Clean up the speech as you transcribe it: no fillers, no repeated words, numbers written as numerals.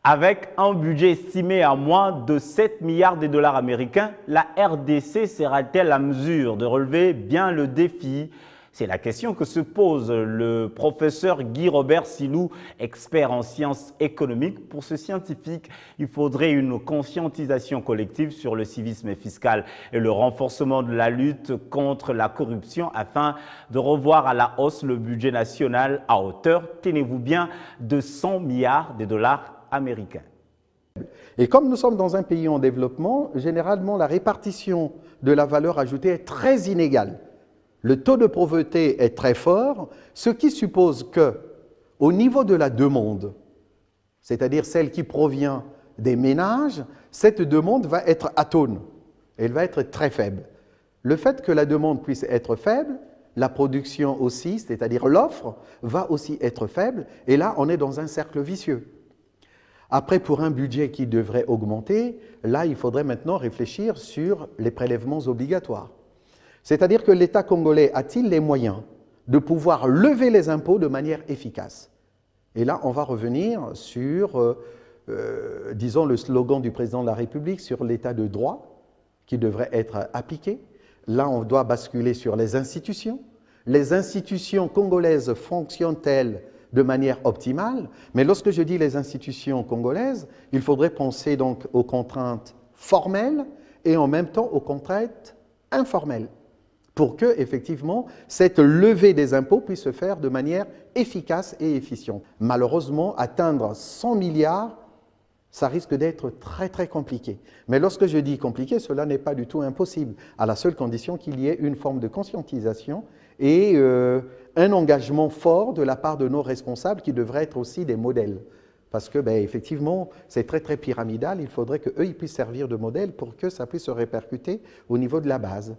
Avec un budget estimé à moins de 7 milliards de dollars américains, la RDC sera-t-elle à mesure de relever bien le défi? C'est la question que se pose le professeur Guy Robert Silou, expert en sciences économiques. Pour ce scientifique, il faudrait une conscientisation collective sur le civisme fiscal et le renforcement de la lutte contre la corruption afin de revoir à la hausse le budget national à hauteur, tenez-vous bien, de 100 milliards de dollars américains. Et comme nous sommes dans un pays en développement, généralement la répartition de la valeur ajoutée est très inégale. Le taux de pauvreté est très fort, ce qui suppose que, au niveau de la demande, c'est-à-dire celle qui provient des ménages, cette demande va être atone, elle va être très faible. Le fait que la demande puisse être faible, la production aussi, c'est-à-dire l'offre, va aussi être faible, et là on est dans un cercle vicieux. Après, pour un budget qui devrait augmenter, là, il faudrait maintenant réfléchir sur les prélèvements obligatoires. C'est-à-dire que l'État congolais a-t-il les moyens de pouvoir lever les impôts de manière efficace? Et là, on va revenir sur, disons, le slogan du président de la République sur l'état de droit qui devrait être appliqué. Là, on doit basculer sur les institutions. Les institutions congolaises fonctionnent-elles de manière optimale? Mais lorsque je dis les institutions congolaises, il faudrait penser donc aux contraintes formelles et en même temps aux contraintes informelles pour que, effectivement, cette levée des impôts puisse se faire de manière efficace et efficiente. Malheureusement, atteindre 100 milliards, ça risque d'être très très compliqué. Mais lorsque je dis compliqué, cela n'est pas du tout impossible, à la seule condition qu'il y ait une forme de conscientisation et un engagement fort de la part de nos responsables qui devraient être aussi des modèles. Parce que, effectivement, c'est très très pyramidal, il faudrait qu'eux ils puissent servir de modèle pour que ça puisse se répercuter au niveau de la base.